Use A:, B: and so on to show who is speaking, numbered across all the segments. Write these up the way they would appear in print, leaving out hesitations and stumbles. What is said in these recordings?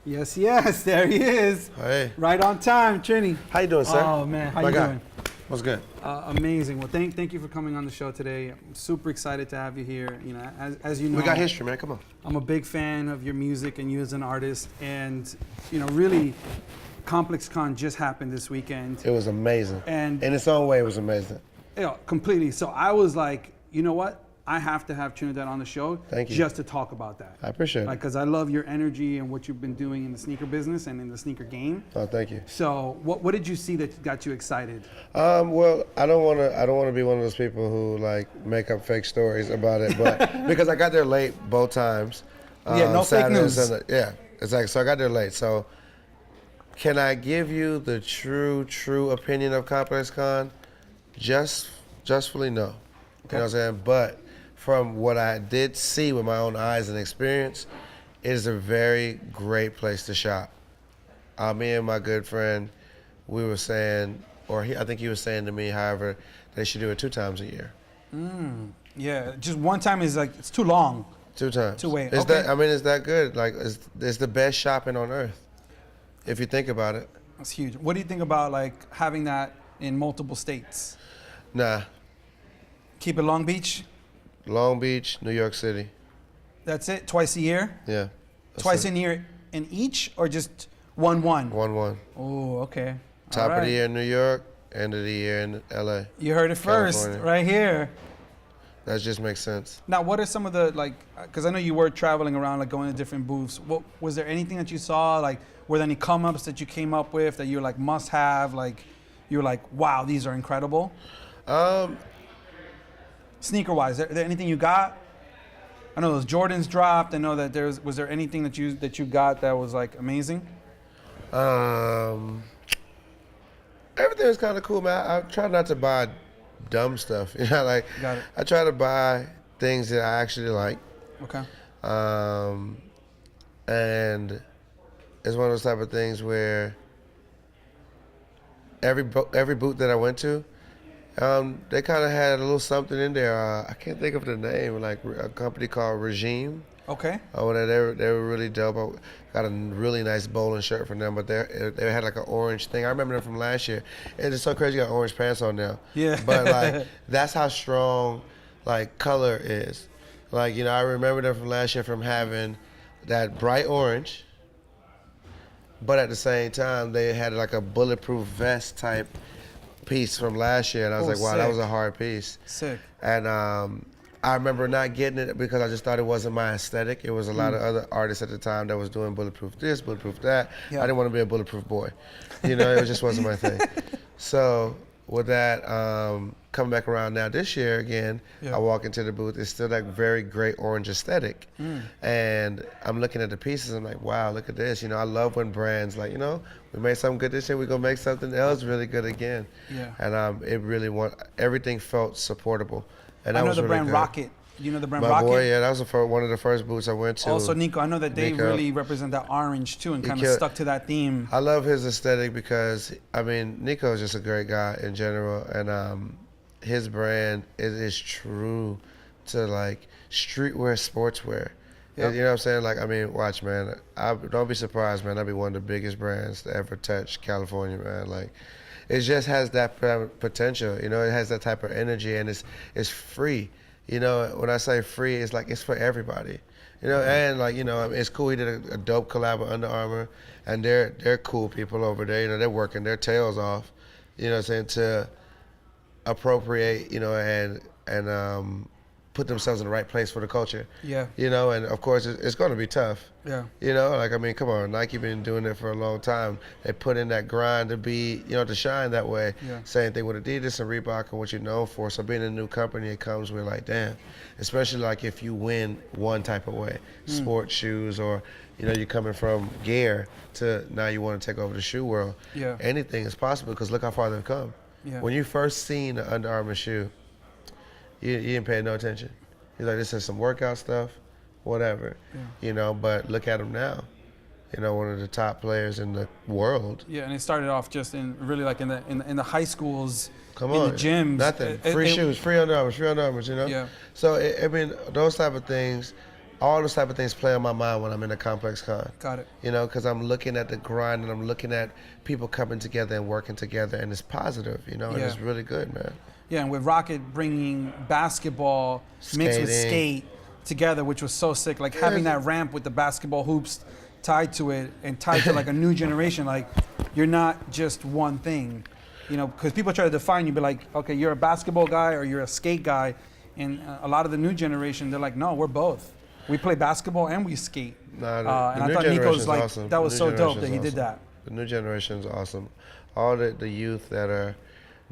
A: Yes, yes, there he is.
B: Hey.
A: Right on time, Trini.
B: How you doing, sir?
A: Oh man, how
B: My
A: you
B: guy.
A: doing?
B: What's good?
A: Amazing. Well, thank you for coming on the show today. I'm super excited to have you here. You know, as you know,
B: We got history, man. Come on.
A: I'm a big fan of your music and you as an artist, and you know, really, ComplexCon just happened this weekend.
B: It was amazing.
A: And
B: in its own way, it was amazing.
A: You know, completely. So I was like, you know what? I have to have Trinidad on the show.
B: Thank you.
A: Just to talk about that.
B: I appreciate it.
A: Because I love your energy and what you've been doing in the sneaker business and in the sneaker game.
B: Oh, thank you.
A: So what did you see that got you excited?
B: Well, I don't want to be one of those people who like make up fake stories about it, but because I got there late both times.
A: Yeah, no fake news.
B: Yeah, exactly. So I got there late. So can I give you the true opinion of ComplexCon? Justfully, no.
A: Okay.
B: You know what I'm saying? But from what I did see with my own eyes and experience, it is a very great place to shop. Me and my good friend, we were saying, I think he was saying to me, however, they should do it 2 times a year.
A: Yeah, just one time is like, it's too long.
B: 2 times.
A: To wait.
B: It's
A: Okay.
B: it's that good. Like, it's the best shopping on earth, if you think about it.
A: That's huge. What do you think about like having that in multiple states?
B: Nah.
A: Keep it Long Beach?
B: Long Beach, New York City.
A: That's it? Twice a year?
B: Yeah.
A: Twice a year in each, or just one?
B: 1-1.
A: Oh, okay.
B: Top
A: All
B: of the
A: right.
B: year in New York, end of the year in LA.
A: You heard it first,
B: California.
A: right here.
B: That just makes sense.
A: Now, what are some of the, like, because I know you were traveling around, like going to different booths. What was there anything that you saw, like, were there any come-ups that you came up with that you're like must have, like, you're like, wow, these are incredible? Sneaker-wise, there anything you got? I know those Jordans dropped. I know that was there anything that you got that was like amazing?
B: Everything was kind of cool, man. I try not to buy dumb stuff. You know, like
A: Got it.
B: I try to buy things that I actually like.
A: Okay.
B: And it's one of those type of things where every booth that I went to, they kind of had a little something in there. I can't think of the name, like a company called Regime.
A: Okay.
B: They were really dope. I got a really nice bowling shirt from them, but they had like an orange thing. I remember them from last year. It's so crazy, you got orange pants on now.
A: Yeah.
B: But like that's how strong like color is. Like, you know, I remember them from last year from having that bright orange, but at the same time they had like a bulletproof vest type piece from last year, and I was like, wow,
A: sick.
B: that was a hard piece.
A: Sick.
B: And I remember not getting it because I just thought it wasn't my aesthetic. It was a lot of other artists at the time that was doing bulletproof this, bulletproof that.
A: Yeah.
B: I didn't want to be a bulletproof boy. You know, it just wasn't my thing. So with that, coming back around now this year again,
A: Yeah.
B: I walk into the booth, it's still that very great orange aesthetic. And I'm looking at the pieces, I'm like, wow, look at this. You know, I love when brands like, you know, we made something good this year, we're gonna make something else really good again.
A: Yeah.
B: And it really everything felt supportable. And
A: I
B: that
A: know
B: was
A: the
B: really
A: brand
B: good.
A: Rocket. You know the brand
B: My
A: Rocket?
B: boy, yeah, that was one of the first booths I went to.
A: Also, Nico, I know that they
B: Nico.
A: really represent that orange too and kind of
B: killed-
A: stuck to that theme.
B: I love his aesthetic because, I mean, Nico is just a great guy in general, and his brand is true to like streetwear, sportswear.
A: Yep.
B: You know what I'm saying? Like, I mean, watch, man. Don't be surprised, man. That'll be one of the biggest brands to ever touch California, man. Like, it just has that potential. You know, it has that type of energy, and it's free. You know, when I say free, it's like it's for everybody. You know, and like, you know, it's cool. He did a dope collab with Under Armour, and they're cool people over there. You know, they're working their tails off. You know what I'm saying, to appropriate, you know, and put themselves in the right place for the culture.
A: Yeah.
B: You know, and of course it's going to be tough.
A: Yeah.
B: You know, like, I mean, come on, Nike been doing it for a long time. They put in that grind to be, you know, to shine that way.
A: Yeah.
B: Same thing with Adidas and Reebok and what you're known for. So being a new company, it comes with like, damn, especially like if you win one type of way, sports shoes, or, you know, you're coming from gear to now you want to take over the shoe world.
A: Yeah.
B: Anything is possible because look how far they've come.
A: Yeah.
B: When you first seen the Under Armour shoe, you didn't pay no attention. You're like, this is some workout stuff, whatever.
A: Yeah.
B: You know, but look at them now. You know, one of the top players in the world.
A: Yeah, and it started off just in really like in the high schools,
B: Come
A: in
B: on,
A: the gyms.
B: nothing. Free shoes, free Under Armour, you know.
A: Yeah.
B: So I mean, those type of things all those type of things play on my mind when I'm in a ComplexCon.
A: Got it.
B: You know, because I'm looking at the grind and I'm looking at people coming together and working together, and it's positive, you know, and
A: Yeah.
B: it's really good, man.
A: Yeah, and with Rocket bringing basketball mixed with
B: Skating.
A: skate together, which was so sick. Like having that ramp with the basketball hoops tied to it and tied to like a new generation. Like you're not just one thing, you know, because people try to define you, be like, okay, you're a basketball guy or you're a skate guy. And a lot of the new generation, they're like, no, we're both. We play basketball and we skate.
B: Nah,
A: And
B: the
A: I
B: new
A: thought Nico's
B: generation's
A: like,
B: awesome.
A: that was
B: The
A: so
B: new
A: dope that he
B: generation's
A: did
B: awesome.
A: that.
B: The new generation is awesome. All the youth that are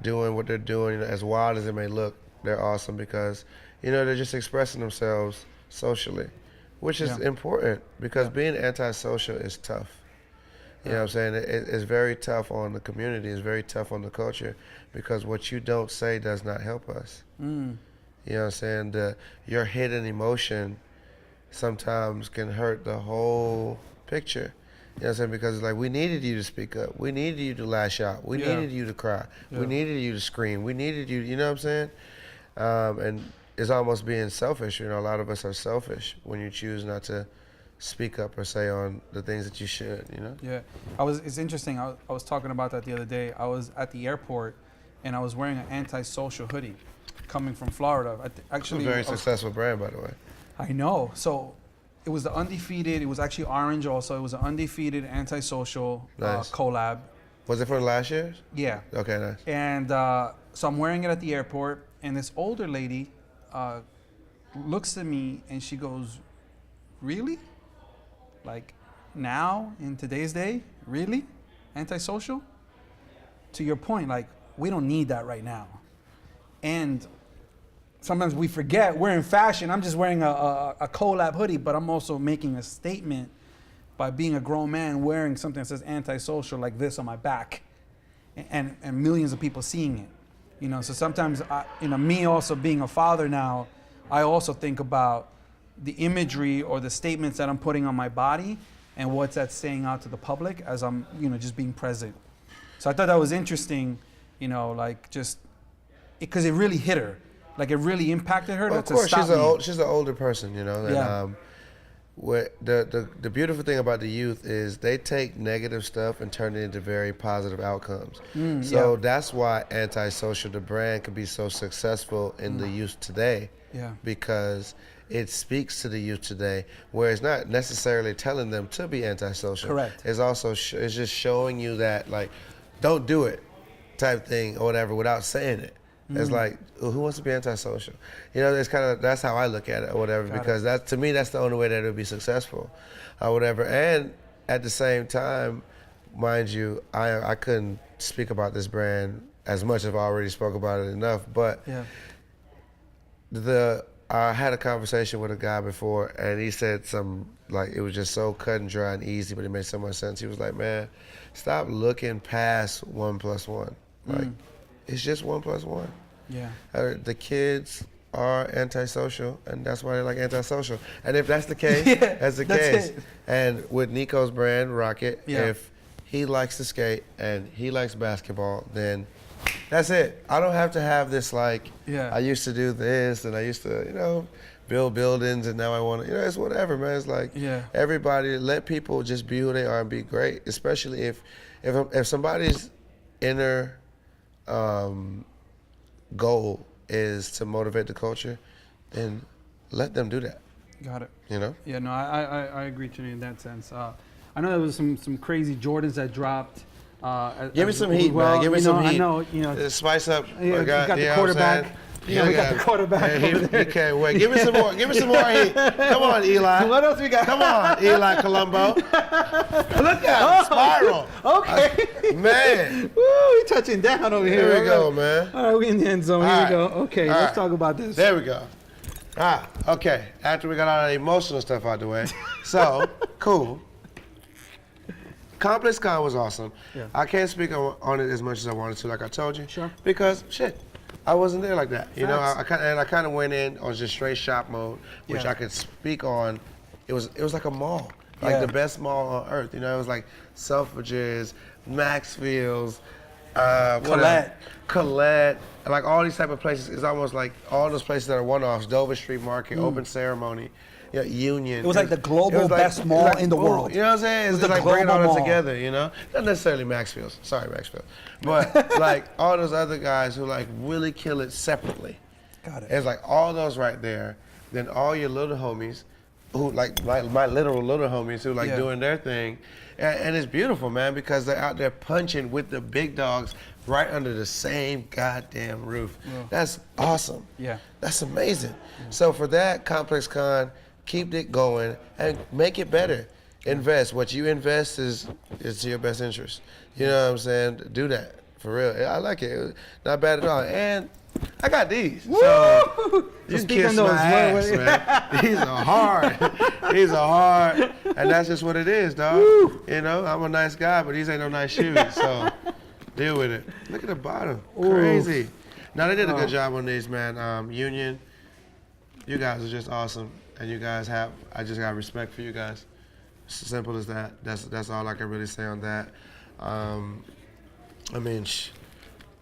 B: doing what they're doing, as wild as it may look, they're awesome because, you know, they're just expressing themselves socially, which is important because being antisocial is tough. You know what I'm saying? It's very tough on the community. It's very tough on the culture because what you don't say does not help us. You know what I'm saying? Your hidden emotion sometimes can hurt the whole picture. You know what I'm saying? Because it's like, we needed you to speak up. We needed you to lash out. We needed you to cry. We needed you to scream. We needed you, you know what I'm saying? And it's almost being selfish. You know, a lot of us are selfish when you choose not to speak up or say on the things that you should, you know?
A: Yeah, it's interesting. I was talking about that the other day. I was at the airport and I was wearing an antisocial hoodie coming from Florida. Actually,
B: It's a very successful brand, by the way.
A: I know. So it was the undefeated. It was actually orange also. It was an undefeated antisocial
B: Nice.
A: collab.
B: Was it for last year's?
A: Yeah.
B: Okay, nice.
A: And so I'm wearing it at the airport, and this older lady looks at me and she goes, "Really? Like now in today's day, really? Antisocial?" To your point, like we don't need that right now. And sometimes we forget we're in fashion. I'm just wearing a collab hoodie, but I'm also making a statement by being a grown man wearing something that says antisocial like this on my back, and millions of people seeing it. You know, so sometimes, me also being a father now, I also think about the imagery or the statements that I'm putting on my body and what's that saying out to the public as I'm, just being present. So I thought that was interesting, like just, because it really hit her. Like it really impacted her.
B: Well, of course, she's an older person, And, what the beautiful thing about the youth is they take negative stuff and turn it into very positive outcomes. So that's why Antisocial, the brand, can be so successful in the youth today.
A: Yeah.
B: Because it speaks to the youth today, where it's not necessarily telling them to be antisocial.
A: Correct.
B: It's also it's just showing you that, like, don't do it type thing or whatever without saying it. It's like, who wants to be antisocial? It's kind of, that's how I look at it or whatever, because that, to me, that's the only way that it'll be successful or whatever. And at the same time, mind you, I couldn't speak about this brand as much as I already spoke about it enough, but I had a conversation with a guy before, and he said something like, it was just so cut and dry and easy, but it made so much sense. He was like, man, stop looking past 1 + 1. Like, it's just 1 + 1.
A: Yeah.
B: The kids are antisocial, and that's why they like antisocial. And if that's the case, that's the
A: that's
B: case.
A: it.
B: And with Nico's brand, Rocket, if he likes to skate and he likes basketball, then that's it. I don't have to have this, like, I used to do this, and I used to, build buildings, and now I want to, it's whatever, man. It's like, everybody, let people just be who they are and be great, especially if somebody's inner goal is to motivate the culture, then let them do that.
A: Got it.
B: Yeah,
A: no, I agree to you in that sense. I know there was some crazy Jordans that dropped.
B: Give me some heat, man. Give me some heat.
A: I know,
B: Spice up.
A: You got the quarterback. We got the quarterback over there.
B: He can't wait. Give me some more. Give me some more heat. Come on, Eli.
A: What else we got?
B: Come on, Eli Colombo. Look at him, spiral.
A: Okay.
B: Man.
A: Woo, we touching down over here.
B: There we go, man.
A: All right, we in the end zone. Here we go. Okay, let's talk about this.
B: There we go. Okay. After we got all the emotional stuff out the way. So, cool. ComplexCon was awesome. Yeah. I can't speak on it as much as I wanted to, like I told you.
A: Sure.
B: Because, I wasn't there like that. I kind of went in on just straight shop mode, which I could speak on. It was like a mall, like the best mall on earth. It was like Selfridges, Maxfield's, Colette, like all these type of places. It's almost like all those places that are one-offs. Dover Street Market, Open Ceremony, Union.
A: It was like the global best mall in the world.
B: You know what I'm saying? It's like bringing all this together, you know? Not necessarily Maxfield's. Sorry, Maxfield. But like all those other guys who like really kill it separately.
A: Got it.
B: It's like all those right there. Then all your little homies who like my literal little homies who like doing their thing. And it's beautiful, man, because they're out there punching with the big dogs right under the same goddamn roof. Yeah. That's awesome.
A: Yeah.
B: That's amazing. Yeah. So for that, ComplexCon, keep it going and make it better. Invest. What you invest is to your best interest. You know what I'm saying? Do that. For real. I like it. Not bad at all. And I got these.
A: Woo!
B: So you can kiss my ass, man. These are hard. These are hard. And that's just what it is, dog. Woo! You know, I'm a nice guy, but these ain't no nice shoes. So deal with it. Look at the bottom. Ooh. Crazy. Now, they did a good job on these, man. Union, you guys are just awesome. And you guys I just got respect for you guys. Simple as that. That's all I can really say on that. I mean,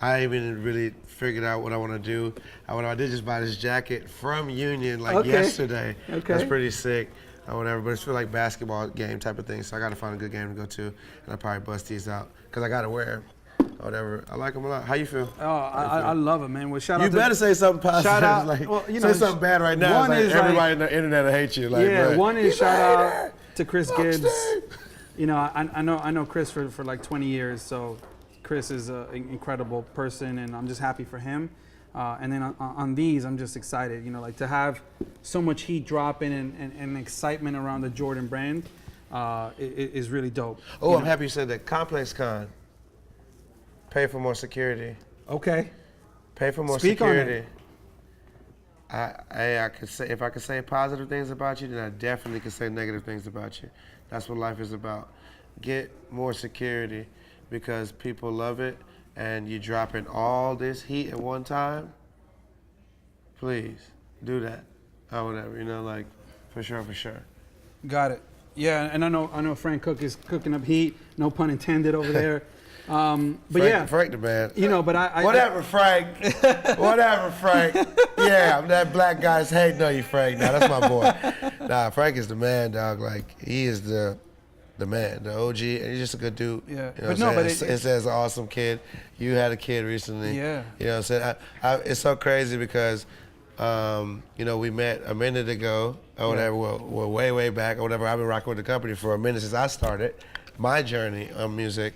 B: I even really figured out what I want to do. I did just buy this jacket from Union like yesterday. Okay. That's pretty sick or whatever, but it's for like basketball game type of thing. So I got to find a good game to go to, and I'll probably bust these out because I got to wear them or whatever. I like them a lot. How you feel?
A: Oh, I love it, man. Well, shout out.
B: You better say something positive.
A: Shout out.
B: Like,
A: well, you know,
B: say something bad right now. One is everybody in the internet will hate you. Like,
A: yeah,
B: bro,
A: one is shout out to Chris Gibbs. You know, I know Chris for like 20 years, so Chris is an incredible person, and I'm just happy for him. And then on these, I'm just excited. You know, like to have so much heat dropping and excitement around the Jordan brand is really dope.
B: Oh, I'm happy you said that. ComplexCon. Pay for more security.
A: Okay.
B: Pay for more
A: Speak
B: security.
A: On it.
B: I could say, if I could say positive things about you, then I definitely could say negative things about you. That's what life is about. Get more security because people love it, and you dropping all this heat at one time. Please do that or whatever. You know, like for sure.
A: Got it. Yeah, and I know Frank Cook is cooking up heat. No pun intended over there. But
B: Frank the man.
A: You know, but
B: whatever, Frank. Whatever, Frank. Yeah, I'm that black guy's hating on you, Frank. Nah, that's my boy. Nah, Frank is the man, dog. Like he is the man, the OG, and he's just a good dude.
A: Yeah,
B: you know but it says an awesome kid. You had a kid recently.
A: Yeah.
B: You know what I'm saying? It's so crazy because, you know, we met a minute ago or whatever. We're way back or whatever. I've been rocking with the company for a minute since I started my journey on music.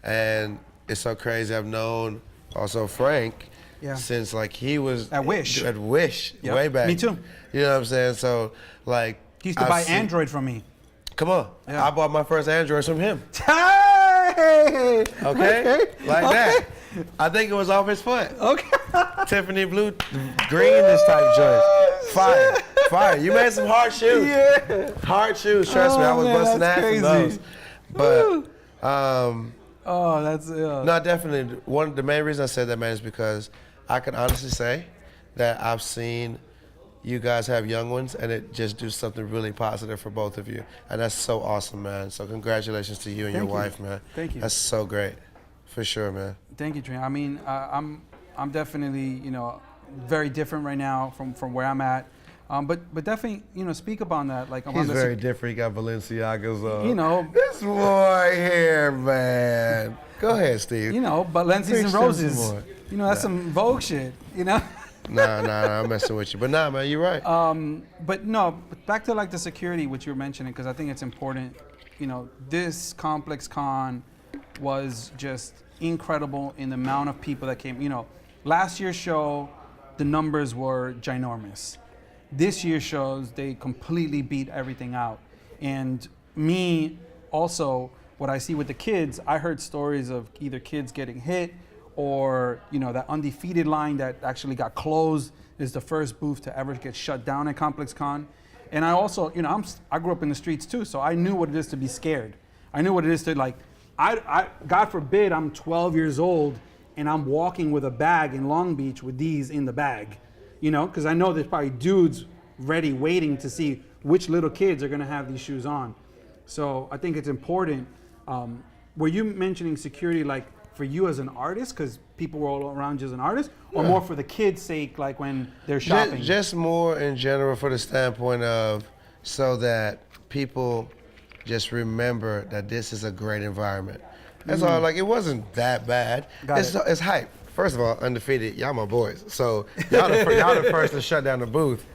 B: And it's so crazy. I've known also Frank since like he was
A: at Wish.
B: At Wish, way back.
A: Me too.
B: You know what I'm saying? So like
A: he used to buy Android from me.
B: Come on. Yeah. I bought my first Android from him.
A: Hey!
B: Okay? Like that. I think it was off his foot.
A: Okay.
B: Tiffany blue, green, this type joint. Fire. You made some hard shoes.
A: Yeah.
B: Hard shoes, trust me. I was busting ass in those. But
A: oh, that's
B: no, definitely. The main reason I said that, man, is because I can honestly say that I've seen you guys have young ones, and it just do something really positive for both of you, and that's so awesome, man. So congratulations to you and your wife, man.
A: Thank you.
B: That's so great, for sure, man.
A: Thank you, Trin. I mean, I'm definitely very different right now from where I'm at. But definitely, speak upon that. Like
B: he's very different. He got Balenciagas on.
A: This
B: boy here, man. Go ahead, Steve.
A: Balenciagas and roses. That's some Vogue shit.
B: Nah, I'm messing with you. But nah, man, you're right.
A: But no, back to like the security, which you were mentioning, because I think it's important. This ComplexCon was just incredible in the amount of people that came. Last year's show, the numbers were ginormous. This year's shows, they completely beat everything out. And me, also, what I see with the kids, I heard stories of either kids getting hit or, that undefeated line that actually got closed is the first booth to ever get shut down at ComplexCon. And I also, I grew up in the streets too, so I knew what it is to be scared. I knew what it is to God forbid, I'm 12 years old and I'm walking with a bag in Long Beach with these in the bag. Because I know there's probably dudes ready waiting to see which little kids are going to have these shoes on. So I think it's important. Were you mentioning security, like for you as an artist, because people were all around you as an artist, or more for the kids' sake, like when they're shopping?
B: Just more in general for the standpoint of so that people just remember that this is a great environment. That's all. Like, it wasn't that bad. It's hype. First of all, undefeated. Y'all my boys. So y'all the first to shut down the booth.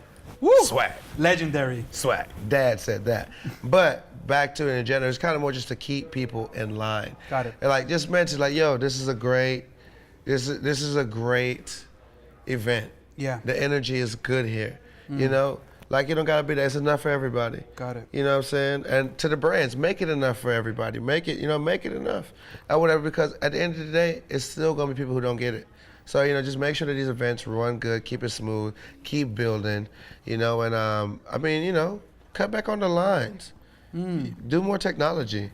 A: Woo!
B: Swag.
A: Legendary.
B: Swag. Dad said that. But back to it in general, it's kind of more just to keep people in line.
A: Got it.
B: And like just mention like, yo, this is a great event.
A: Yeah.
B: The energy is good here. You know? Like, you don't gotta be there. It's enough for everybody.
A: Got it.
B: You know what I'm saying? And to the brands, make it enough for everybody. Make it enough. Or whatever, because at the end of the day, it's still gonna be people who don't get it. So, you know, just make sure that these events run good, keep it smooth, keep building, you know, and I mean, you know, cut back on the lines. Do more technology.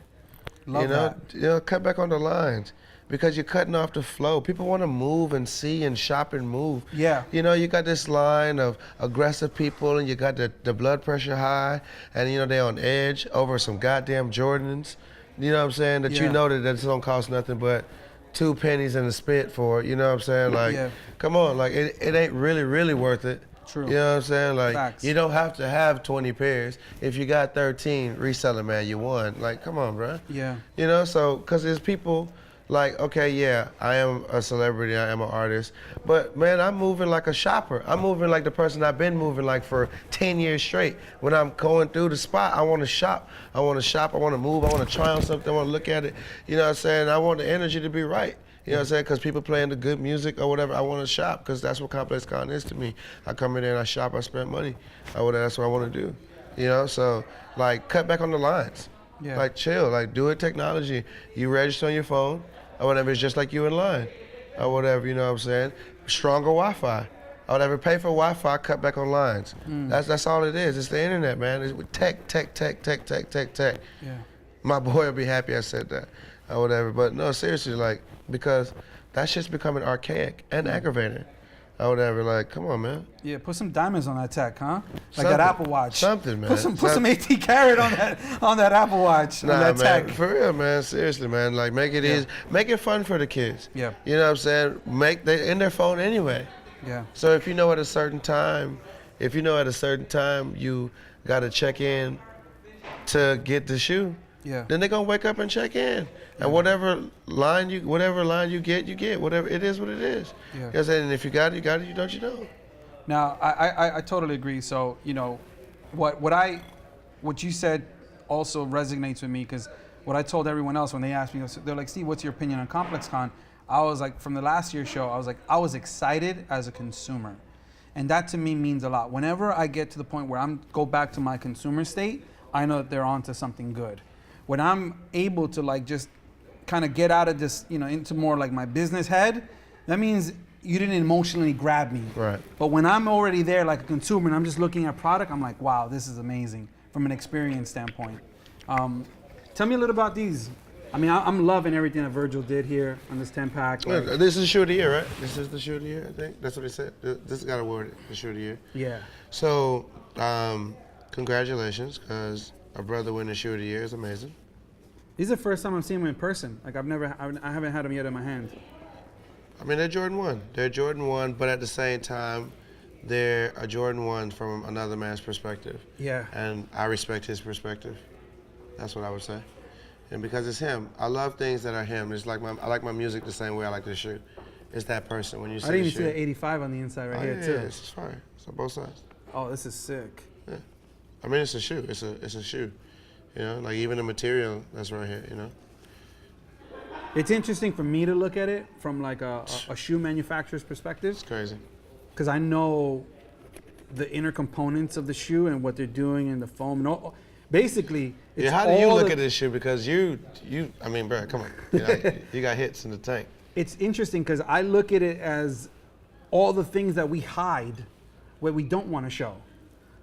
A: Love that.
B: You know, cut back on the lines. Because you're cutting off the flow. People want to move and see and shop and move.
A: Yeah.
B: You know, you got this line of aggressive people, and you got the blood pressure high, and you know they're on edge over some goddamn Jordans. You know what I'm saying? That you know that it's don't cost nothing but 2 pennies and a spit for it. You know what I'm saying? Like, come on, like it ain't really worth it.
A: True.
B: You know what I'm saying? Like,
A: Facts.
B: You don't have to have 20 pairs. If you got 13, reseller, man, you won. Like, come on, bro.
A: Yeah.
B: You know, so because there's people. Like, okay, yeah, I am a celebrity, I am an artist, but man, I'm moving like a shopper. I'm moving like the person I've been moving like for 10 years straight. When I'm going through the spot, I want to shop. I want to move, I want to try on something, I want to look at it. You know what I'm saying? I want the energy to be right. You know what I'm saying? Because people playing the good music or whatever, I want to shop because that's what ComplexCon is to me. I come in there and I shop, I spend money. That's what I want to do. You know, so like cut back on the lines.
A: Yeah.
B: Like chill, like do it technology. You register on your phone. Or whatever, it's just like you in line. Or whatever, you know what I'm saying? Stronger Wi-Fi. Or whatever, pay for Wi-Fi, cut back on lines. That's all it is. It's the internet, man. It's tech.
A: Yeah.
B: My boy will be happy I said that. Or whatever. But no, seriously, like, because that shit's becoming archaic and aggravating. Or whatever, like, come on, man.
A: Yeah, put some diamonds on that tech, huh? Like
B: Something.
A: that Apple Watch.
B: Something, man.
A: Put some 18 karat on that Apple Watch.
B: Nah,
A: on that
B: man,
A: tech.
B: for real, man. Seriously, man. Like, make it easy. Make it fun for the kids.
A: Yeah.
B: You know what I'm saying? They in their phone anyway.
A: Yeah.
B: So if you know at a certain time you gotta check in to get the shoe, then they're gonna wake up and check in. And whatever line you get, you get. Whatever it is, what it is.
A: Yeah.
B: You know what I'm saying? And if you got it, you got it. You don't, you don't.
A: Now, I totally agree. So, you know, what you said also resonates with me, because what I told everyone else when they asked me, they're like, Steve, what's your opinion on ComplexCon? I was like, from the last year's show, I was excited as a consumer. And that to me means a lot. Whenever I get to the point where go back to my consumer state, I know that they're onto something good. When I'm able to like just kind of get out of this, you know, into more like my business head, that means you didn't emotionally grab me.
B: Right.
A: But when I'm already there like a consumer and I'm just looking at product, I'm like, wow, this is amazing from an experience standpoint. Tell me a little about these. I mean, I'm loving everything that Virgil did here on this 10-pack.
B: Like, this is the shoe of the year, right? This is the shoe of the year, I think. That's what they said. This got awarded, the shoe of the year.
A: Yeah.
B: So, congratulations, because a brother winning the shoe of the year is amazing.
A: This is the first time I'm seeing them in person. Like I haven't had them yet in my hand.
B: I mean, they're Jordan 1. They're Jordan 1, but at the same time, they're a Jordan 1 from another man's perspective.
A: Yeah.
B: And I respect his perspective. That's what I would say. And because it's him, I love things that are him. It's like I like my music the same way I like this shoe. It's that person when you see
A: I didn't
B: the
A: even
B: shoe.
A: see the 85 on the inside right here
B: yeah,
A: too.
B: It's fine. It's on both sides.
A: Oh, this is sick.
B: Yeah. I mean, it's a shoe. It's a shoe. You know, like even the material that's right here, you know.
A: It's interesting for me to look at it from like a shoe manufacturer's perspective.
B: It's crazy.
A: Because I know the inner components of the shoe and what they're doing in the foam. And all, basically, it's
B: how do you look at this shoe? Because I mean, bro, come on. You know, you got hits in the tank.
A: It's interesting because I look at it as all the things that we hide what we don't want to show.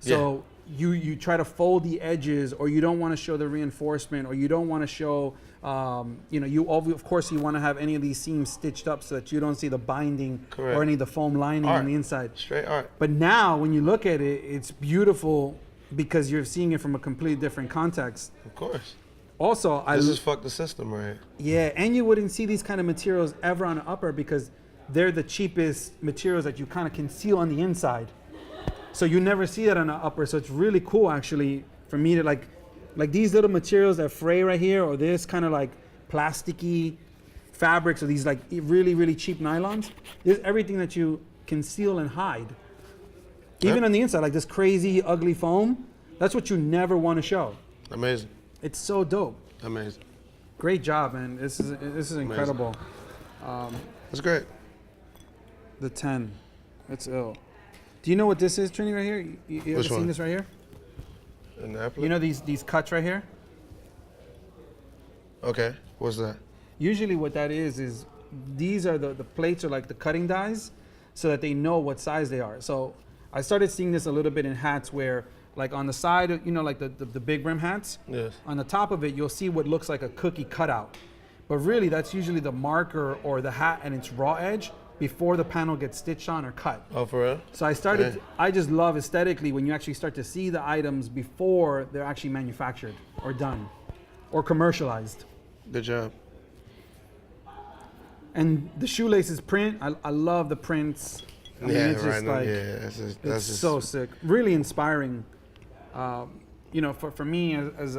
A: So you try to fold the edges, or you don't want to show the reinforcement, or you don't want to show, of course you want to have any of these seams stitched up so that you don't see the binding or any of the foam lining on the inside.
B: Straight art.
A: But now when you look at it, it's beautiful because you're seeing it from a completely different context.
B: Of course.
A: Also,
B: This is fuck the system, right?
A: yeah, and you wouldn't see these kind of materials ever on an upper because they're the cheapest materials that you kind of conceal on the inside. So you never see that on an upper. So it's really cool actually for me to like these little materials that fray right here, or this kind of like plasticky fabrics, or these like really, really cheap nylons. There's everything that you conceal and hide. Even on the inside, like this crazy, ugly foam, that's what you never want to show.
B: Amazing.
A: It's so dope.
B: Amazing.
A: Great job, man. This is incredible.
B: That's great.
A: The 10. It's ill. Do you know what this is, Trini, right here? You ever seen this right here?
B: An apple?
A: You know these cuts right here?
B: Okay. What's that?
A: Usually what that is these are the plates are like the cutting dies so that they know what size they are. So I started seeing this a little bit in hats where like on the side, you know, like the big brim hats,
B: Yes.
A: on the top of it, you'll see what looks like a cookie cutout. But really that's usually the marker or the hat and its raw edge before the panel gets stitched on or cut.
B: Oh, for real?
A: So I just love aesthetically when you actually start to see the items before they're actually manufactured or done or commercialized.
B: Good job.
A: And the shoelaces print, I love the prints. I mean, it's just like,
B: that's
A: it's
B: just
A: so sick. Really inspiring. You know, for me as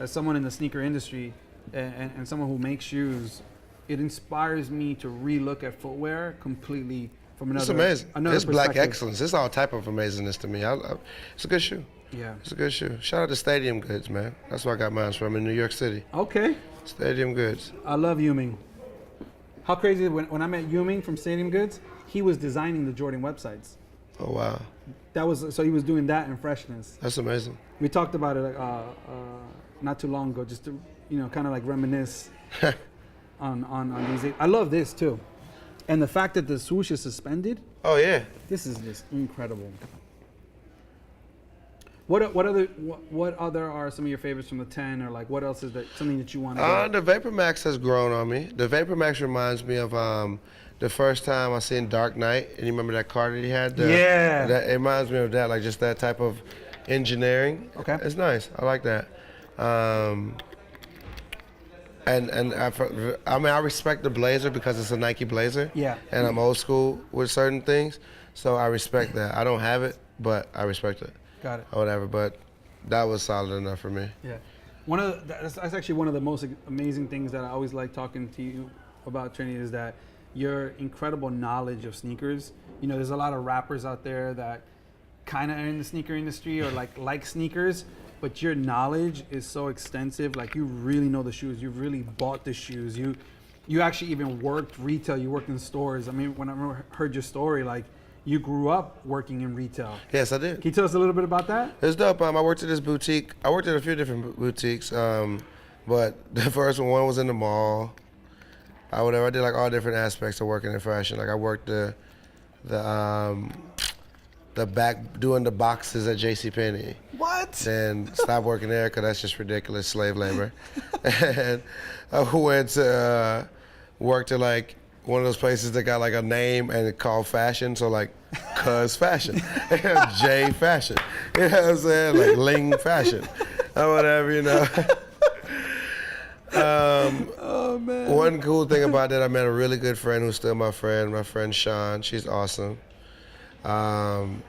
A: someone in the sneaker industry and someone who makes shoes, it inspires me to relook at footwear completely from another.
B: It's amazing.
A: Another
B: It's black
A: perspective.
B: excellence. It's all type of amazingness to me. It's a good shoe.
A: Yeah.
B: It's a good shoe. Shout out to Stadium Goods, man. That's where I got mine from in New York City.
A: Okay.
B: Stadium Goods.
A: I love Yuming. How crazy when I met Yuming from Stadium Goods, he was designing the Jordan websites.
B: Oh wow,
A: So he was doing that in freshness.
B: that's amazing.
A: We talked about it not too long ago, just to kind of like reminisce on these. I love this too, and the fact that the swoosh is suspended.
B: Oh yeah.
A: This is just incredible. What other are some of your favorites from the 10, or like what else is that something that you want to?
B: The Vapor Max has grown on me. The Vapor Max reminds me of the first time I seen Dark Knight, and you remember that car that he had?
A: Yeah.
B: It reminds me of that, like just that type of engineering.
A: Okay.
B: It's nice. I like that. And I respect the blazer because it's a Nike blazer.
A: Yeah.
B: And I'm old school with certain things, so I respect that. I don't have it, but I respect it.
A: Got it.
B: Or whatever, but that was solid enough for me.
A: Yeah. That's actually one of the most amazing things that I always like talking to you about, Trini, is that your incredible knowledge of sneakers. You know, there's a lot of rappers out there that kind of are in the sneaker industry or like sneakers, but your knowledge is so extensive. Like you really know the shoes. You've really bought the shoes. You actually even worked retail. You worked in stores. I mean, when I heard your story, like you grew up working in retail.
B: Yes, I did.
A: Can you tell us a little bit about that?
B: It's dope. I worked at this boutique. I worked at a few different boutiques, but the first one was in the mall. I did like all different aspects of working in fashion. Like I worked the back doing the boxes at JCPenney.
A: What?
B: Then stopped working there because that's just ridiculous slave labor. And I went to worked at like one of those places that got like a name and it called fashion, so like Cuz Fashion, J Fashion, you know what I'm saying, like Ling Fashion, or whatever, you know.
A: Oh man.
B: One cool thing about that, I met a really good friend who's still my friend Sean. She's awesome. Then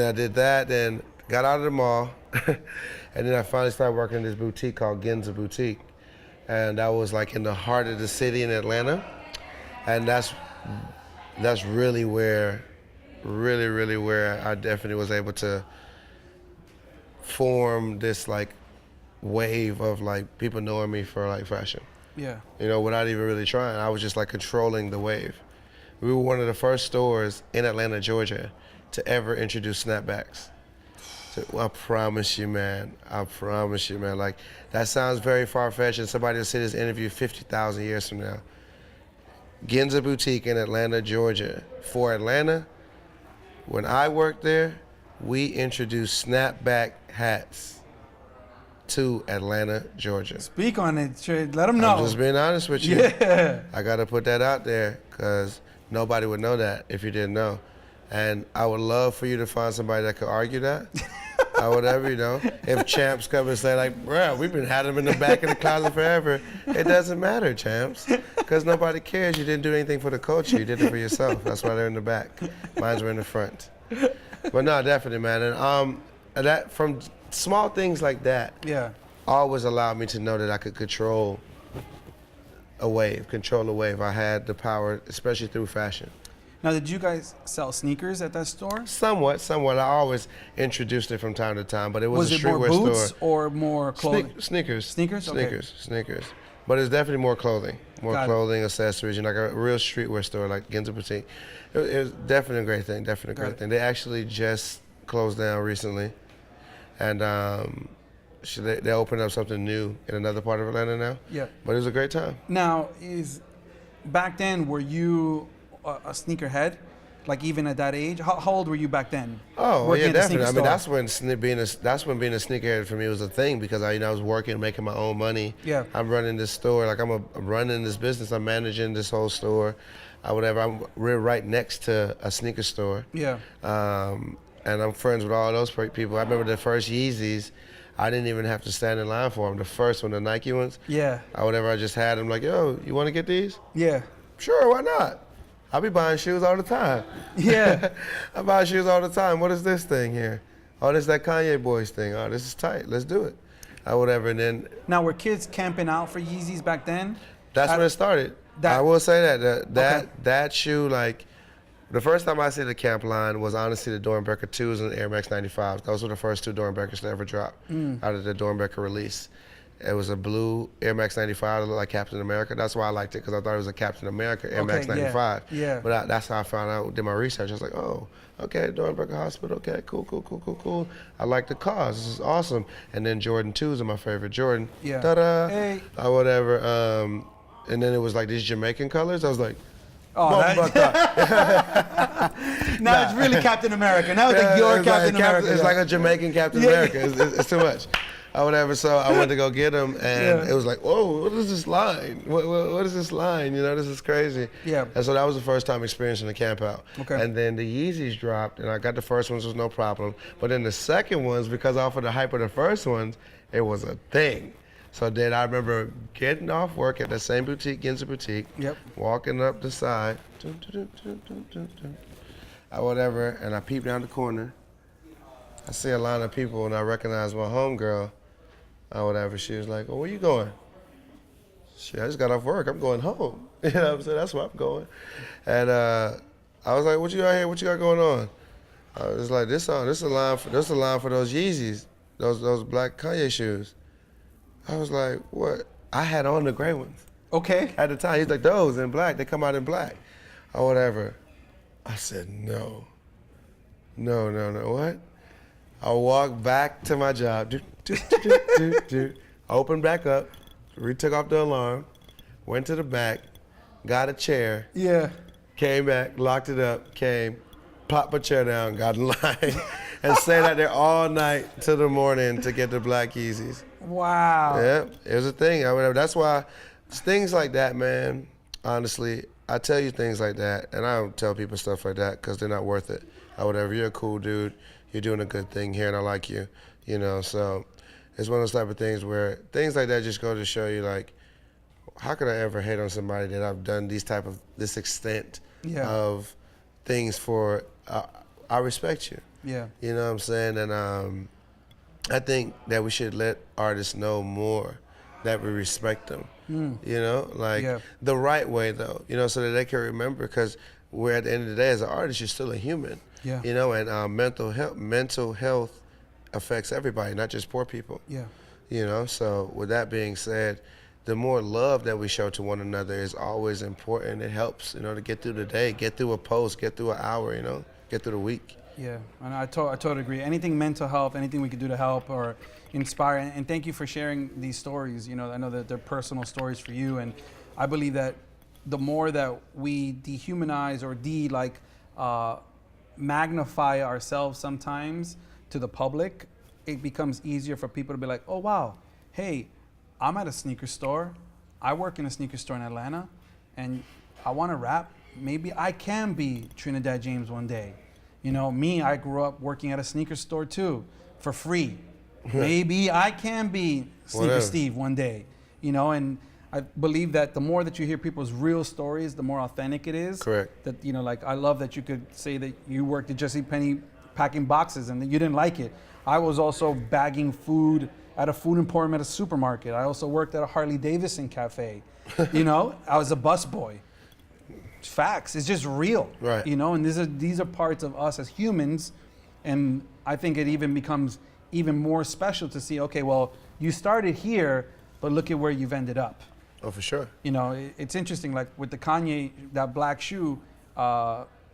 B: I did that, then got out of the mall, and then I finally started working in this boutique called Ginza Boutique. And that was like in the heart of the city in Atlanta. And that's really where I definitely was able to form this like wave of like people knowing me for like fashion.
A: Yeah.
B: You know, without even really trying. I was just like controlling the wave. We were one of the first stores in Atlanta, Georgia to ever introduce snapbacks. So, I promise you, man. Like, that sounds very far-fetched, and somebody will see this interview 50,000 years from now. Ginza Boutique in Atlanta, Georgia. For Atlanta, when I worked there, we introduced snapback hats to Atlanta, Georgia.
A: Speak on it, Trey. Let them know.
B: I'm just being honest with you.
A: Yeah.
B: I got to put that out there because nobody would know that if you didn't know. And I would love for you to find somebody that could argue that. or whatever, you know. If Champs come and say like, bro, we've been had them in the back of the closet forever, it doesn't matter, Champs, because nobody cares. You didn't do anything for the culture. You did it for yourself. That's why they're in the back. Mine's were in the front. But no, definitely, man. And that from small things like that, always allowed me to know that I could control a wave. I had the power, especially through fashion.
A: Now, did you guys sell sneakers at that store?
B: Somewhat. I always introduced it from time to time, but it was a streetwear store.
A: Was it more boots or more clothing?
B: Sneakers.
A: Sneakers? Okay.
B: Sneakers. But it's definitely more clothing. Clothing, accessories, like a real streetwear store like Ginza Boutique. It was definitely a great thing, They actually just closed down recently. And they opened up something new in another part of Atlanta now. Yeah. But it was a great time.
A: Now, back then, were you a sneakerhead, like even at that age? How old were you back then?
B: Oh, yeah, definitely. I mean, that's when being a sneakerhead for me was a thing, because I was working, making my own money. Yeah. I'm running this store, like I'm running this business. I'm managing this whole store, we're right next to a sneaker store. Yeah. And I'm friends with all those people. I remember the first Yeezys. I didn't even have to stand in line for them. The first one, the Nike ones. Yeah. I just had them. Like, yo, you want to get these? Yeah. Sure, why not? I be buying shoes all the time. Yeah. I buy shoes all the time. What is this thing here? Oh, this is that Kanye Boys thing. Oh, this is tight. Let's do it. And then. Now,
A: were kids camping out for Yeezys back then?
B: That's when it started. I will say that shoe, like, the first time I see the camp line was honestly the Dornbecker 2s and the Air Max 95s. Those were the first two Dornbeckers to ever drop out of the Dornbecker release. It was a blue Air Max 95 that looked like Captain America. That's why I liked it, because I thought it was a Captain America Air Max 95. Yeah. But that's how I found out, did my research. I was like, oh, okay, Dornbecker Hospital, okay, cool. I like the cars, this is awesome. And then Jordan 2s are my favorite. Jordan, ta-da, hey. Or whatever. And then it was like these Jamaican colors. I was like,
A: now it's really Captain America. Now it's like your Captain America.
B: It's like a Jamaican Captain America. It's too much. Or whatever, so I went to go get them, and it was like, whoa, what is this line? What is this line? You know, this is crazy. Yeah. And so that was the first time experiencing the camp out. Okay. And then the Yeezys dropped, and I got the first ones, was no problem. But then the second ones, because off of the hype of the first ones, it was a thing. So then I remember getting off work at that same boutique, Ginza Boutique, walking up the side, or whatever, and I peeped down the corner. I see a line of people, and I recognize my homegirl, or whatever. She was like, oh, where you going? Shit, I just got off work. I'm going home. You know what I'm saying? That's where I'm going. And I was like, what you got here? What you got going on? I was like, this is a line for those Yeezys, those black Kanye shoes. I was like, what? I had on the gray ones. Okay. At the time, he's like, those in black, they come out in black, or whatever. I said, no, what? I walked back to my job, opened back up, retook off the alarm, went to the back, got a chair, came back, locked it up, came, popped my chair down, got in line, and stayed out there all night till the morning to get the black Yeezys. Wow. Yeah, it was a thing. That's why it's things like that, man, honestly, I tell you things like that, and I don't tell people stuff like that because they're not worth it. Or whatever, you're a cool dude. You're doing a good thing here, and I like you, you know. So it's one of those type of things where things like that just go to show you, like, how could I ever hate on somebody that I've done this extent of things for? I respect you. Yeah. You know what I'm saying? And I think that we should let artists know more that we respect them. You know, like the right way though. You know, so that they can remember, because we're at the end of the day, as an artist, you're still a human. Yeah. You know, and mental health affects everybody, not just poor people. Yeah. You know, so with that being said, the more love that we show to one another is always important. It helps, you know, to get through the day, get through a post, get through an hour, you know, get through the week.
A: Yeah, and I totally agree. Anything mental health, anything we could do to help or inspire, and thank you for sharing these stories. You know, I know that they're personal stories for you, and I believe that the more that we dehumanize or magnify ourselves sometimes to the public, it becomes easier for people to be like, oh wow, hey, I'm at a sneaker store, I work in a sneaker store in Atlanta, and I want to rap. Maybe I can be Trinidad James one day. You know, me, I grew up working at a sneaker store too. for free. Maybe I can be Sneaker
B: Whatever.
A: Steve one day, you know, and I believe that the more that you hear people's real stories, the more authentic it is.
B: Correct.
A: That, you know, like I love that you could say that you worked at JCPenney packing boxes and that you didn't like it. I was also bagging food at a food emporium at a supermarket. I also worked at a Harley Davidson cafe. You know, I was a busboy. Facts. It's just real.
B: Right.
A: You know, and these are parts of us as humans, and I think it even becomes even more special to see, okay, well, you started here, but look at where you've ended up.
B: Oh, for sure.
A: You know, it's interesting, like with the Kanye, that black shoe,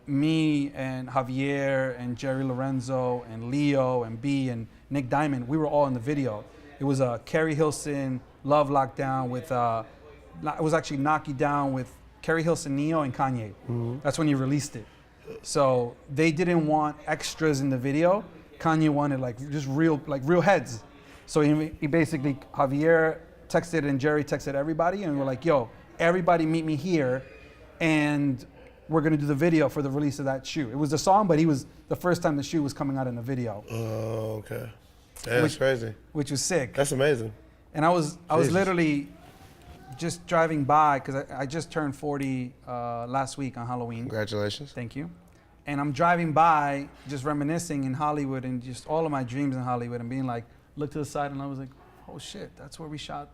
A: me and Javier and Jerry Lorenzo and Leo and B and Nick Diamond, we were all in the video. It was Carrie Hilson, Love Lockdown with, it was actually Knock You Down with Carrie Hilson, Neo, and Kanye. That's when he released it. So they didn't want extras in the video. Kanye wanted like just real heads. So he basically, Javier texted and Jerry texted everybody, and we're like, yo, everybody meet me here, and we're gonna do the video for the release of that shoe. It was the song, but he was the first time the shoe was coming out in the video.
B: Oh, okay. That's crazy.
A: Which was sick.
B: That's amazing.
A: And I was literally just driving by, because I just turned 40 last week on Halloween.
B: Congratulations.
A: Thank you. And I'm driving by, just reminiscing in Hollywood and just all of my dreams in Hollywood, and being like, look to the side, and I was like, oh shit, that's where we shot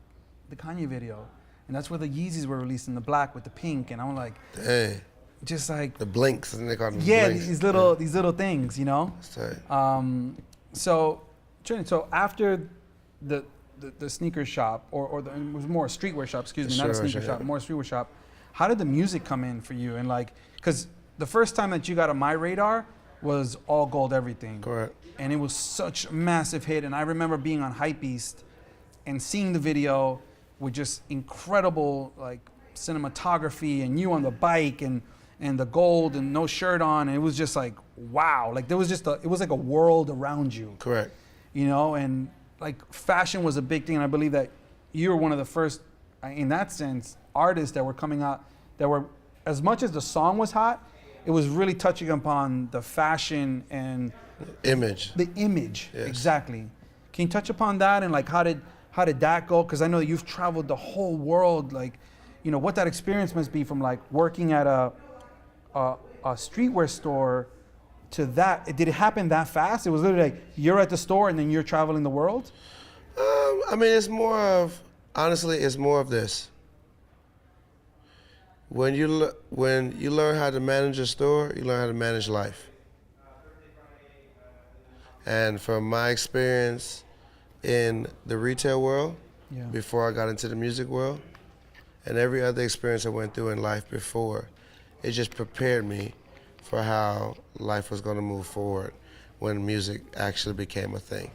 A: the Kanye video. And that's where the Yeezys were released in the black with the pink. And I'm like,
B: dang.
A: Just like
B: The blinks, and they call them
A: yeah,
B: blinks.
A: these little things, you know.
B: That's tight.
A: So after the sneaker shop, it was more a streetwear shop, excuse me, not a sneaker shop, more a streetwear shop. How did the music come in for you? And like, because the first time that you got on my radar was All Gold Everything.
B: Correct.
A: And it was such a massive hit. And I remember being on Hypebeast and seeing the video with just incredible like cinematography and you on the bike and the gold and no shirt on. And it was just like, wow. Like there was just it was like a world around you.
B: Correct.
A: You know, and like fashion was a big thing. And I believe that you were one of the first, in that sense, artists that were coming out that were, as much as the song was hot, it was really touching upon the fashion and
B: Image.
A: the image.
B: Yes.
A: Exactly. Can you touch upon that, and like how did that go? Because I know you've traveled the whole world. Like, you know, what that experience must be from like working at a streetwear store to that. Did it happen that fast? It was literally like you're at the store and then you're traveling the world?
B: I mean, it's more of, honestly, it's more of this. When you learn how to manage a store, you learn how to manage life. And from my experience in the retail world, before I got into the music world, and every other experience I went through in life before, it just prepared me for how life was going to move forward when music actually became a thing.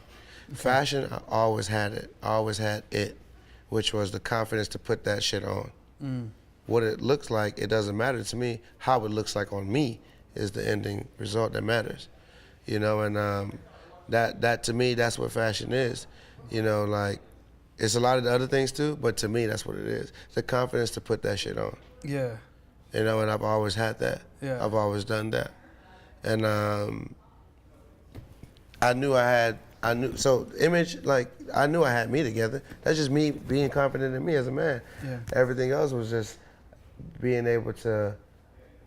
B: Okay. Fashion, I always had it, which was the confidence to put that shit on. What it looks like, it doesn't matter to me. How it looks like on me is the ending result that matters. You know, and that to me, that's what fashion is. You know, like, it's a lot of the other things too, but to me, that's what it is. The confidence to put that shit on.
A: Yeah.
B: You know, and I've always had that.
A: Yeah.
B: I've always done that. And so image, like, I knew I had me together. That's just me being confident in me as a man.
A: Yeah.
B: Everything else was just being able to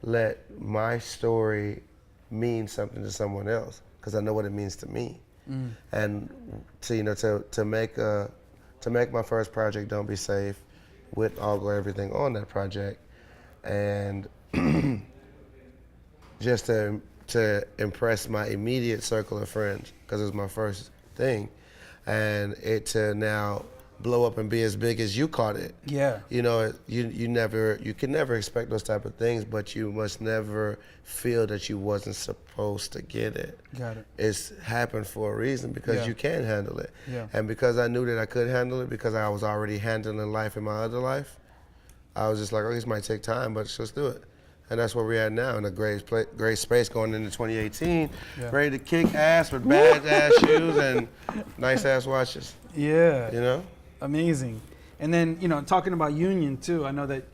B: let my story mean something to someone else, because I know what it means to me. And to make my first project, Don't Be Safe, with All Go Everything on that project, and just to impress my immediate circle of friends, because it was my first thing, and it to now blow up and be as big as you caught it.
A: Yeah.
B: You know, you can never expect those type of things, but you must never feel that you wasn't supposed to get it.
A: Got it.
B: It's happened for a reason, because you can handle it.
A: Yeah.
B: And because I knew that I could handle it, because I was already handling life in my other life, I was just like, oh, this might take time, but let's do it. And that's where we're at now, in a great space going into 2018, ready to kick ass with bad-ass shoes and nice-ass watches.
A: Yeah.
B: You know?
A: Amazing. And then, you know, talking about Union too, I know that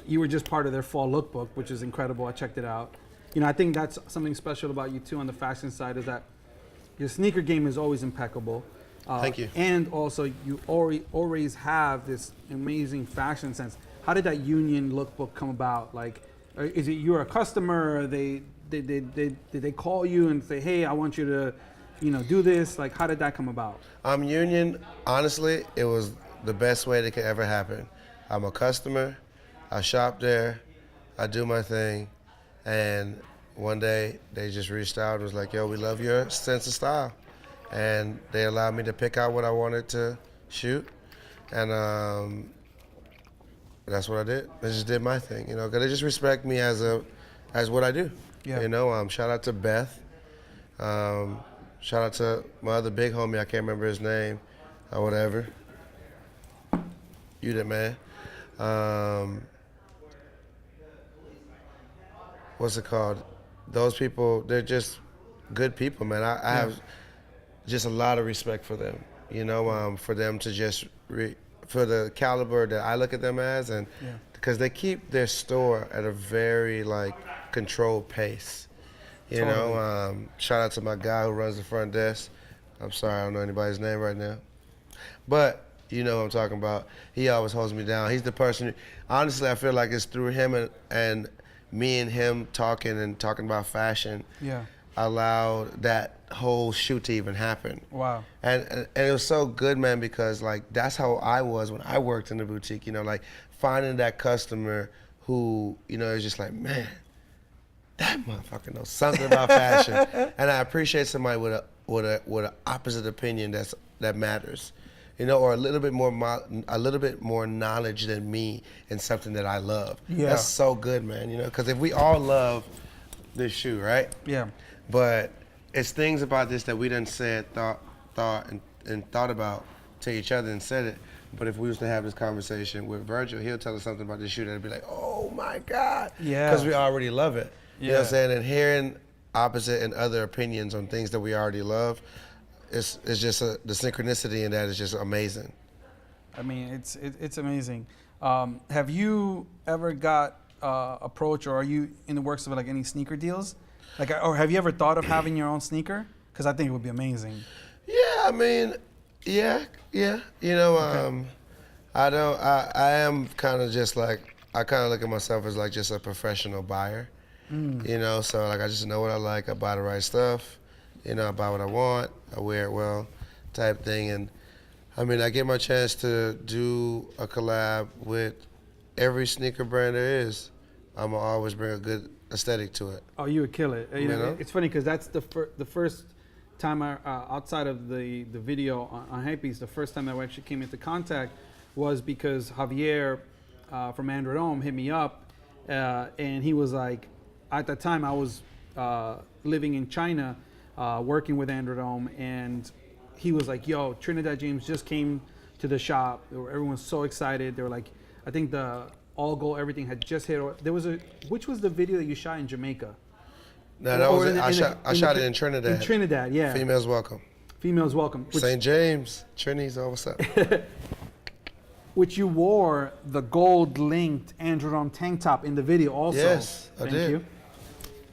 A: you were just part of their fall lookbook, which is incredible. I checked it out. You know, I think that's something special about you too on the fashion side, is that your sneaker game is always impeccable.
B: Thank you.
A: And also, you always have this amazing fashion sense. How did that Union lookbook come about? Like, is it you're a customer? Or did they call you and say, hey, I want you to, do this? Like, how did that come about?
B: Union, honestly, it was the best way that could ever happen. I'm a customer. I shop there. I do my thing. And one day, they just reached out and was like, yo, we love your sense of style. And they allowed me to pick out what I wanted to shoot. And that's what I did. I just did my thing, because they just respect me as what I do.
A: Yeah.
B: Shout out to Beth. Shout out to my other big homie, I can't remember his name or whatever. You did, man. What's it called? Those people, they're just good people, man. I have just a lot of respect for them, for them to just, for the caliber that I look at them as, and because they keep their store at a very, controlled pace. Shout out to my guy who runs the front desk. I'm sorry, I don't know anybody's name right now. But you know what I'm talking about. He always holds me down. He's the person, honestly, I feel like it's through him and me and him talking about fashion allowed that whole shoot to even happen.
A: Wow.
B: And it was so good, man, because that's how I was when I worked in the boutique, finding that customer who, is just like, man, that motherfucker knows something about fashion. And I appreciate somebody with an opposite opinion that matters. Or a little bit more knowledge than me in something that I love.
A: Yeah.
B: That's so good, man. Because if we all love this shoe, right?
A: Yeah.
B: But it's things about this that we done said, thought about to each other and said it. But if we was to have this conversation with Virgil, he'll tell us something about this shoe that'd be like, oh my God. Yeah. Because we already love it. You know what I'm saying? And hearing opposite and other opinions on things that we already love, it's just the synchronicity in that is just amazing.
A: I mean, it's amazing. Have you ever got approached, or are you in the works of any sneaker deals? Or have you ever thought of having your own sneaker? Because I think it would be amazing.
B: Yeah, I mean, yeah. Okay. I am kind of just I kind of look at myself as just a professional buyer. So I just know what I like. I buy the right stuff. I buy what I want. I wear it well, type thing. And I mean, I get my chance to do a collab with every sneaker brand there is. I'm gonna always bring a good aesthetic to it.
A: Oh, you would kill it. It's funny because that's the first time outside of the video on Hypebeast, the first time I actually came into contact was because Javier from Android Home hit me up, and he was like, at that time I was living in China, working with Android Home, and he was like, yo, Trinidad James just came to the shop. Everyone was so excited. They were like, I think the All Gold Everything had just hit. Which was the video that you shot in Jamaica?
B: No, that was it. I shot it in Trinidad.
A: In Trinidad, yeah.
B: Females welcome.
A: Females welcome.
B: St. James, Trini's, what's up?
A: Which you wore the gold linked Android Home tank top in the video also.
B: Yes, I did.
A: Thank you.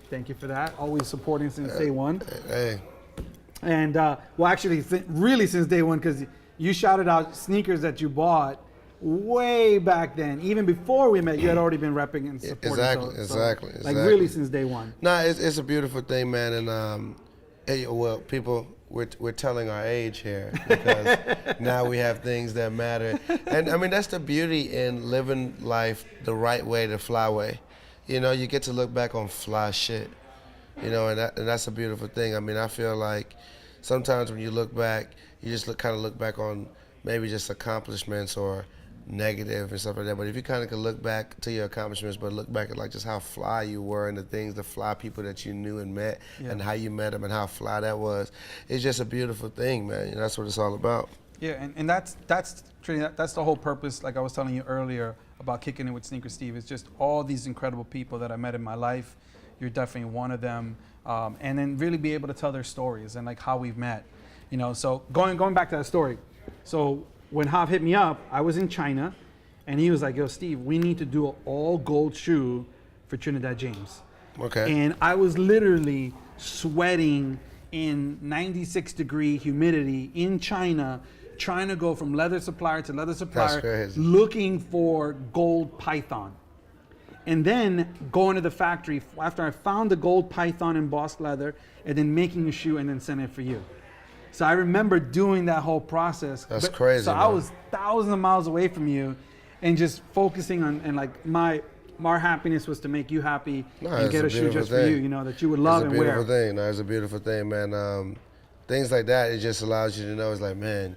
A: Thank you for that. Always supporting since day one.
B: Hey.
A: And actually, really since day one, because you shouted out sneakers that you bought way back then. Even before we met, you had already been repping and supporting.
B: Exactly.
A: Like really since day one.
B: Nah, it's a beautiful thing, man. And people, we're telling our age here because now we have things that matter. And I mean, that's the beauty in living life the right way, the fly way. You get to look back on fly shit. And that's a beautiful thing. I mean, I feel like sometimes when you look back, you just kind of look back on maybe just accomplishments or negative and stuff like that. But if you kind of can look back to your accomplishments, but look back at just how fly you were and the fly people that you knew and met, and how you met them and how fly that was, it's just a beautiful thing, man. That's what it's all about.
A: Yeah, and that's the whole purpose. Like I was telling you earlier about Kicking It with Sneaker Steve. It's just all these incredible people that I met in my life. You're definitely one of them, and then really be able to tell their stories and how we've met. So going back to that story. So when Hav hit me up, I was in China, and he was like, yo, Steve, we need to do an all gold shoe for Trinidad James.
B: Okay.
A: And I was literally sweating in 96-degree humidity in China, trying to go from leather supplier to leather supplier, looking for gold python. And then going to the factory after I found the gold python embossed leather, and then making a shoe and then sending it for you. So I remember doing that whole process.
B: That's crazy.
A: So
B: man.
A: I was thousands of miles away from you, and just focusing on, and like my happiness was to make you happy and get a shoe just for you, you know, that you would love and wear.
B: It's a beautiful thing. No, it's a beautiful thing, man. Things like that, it just allows you to know, it's like, man,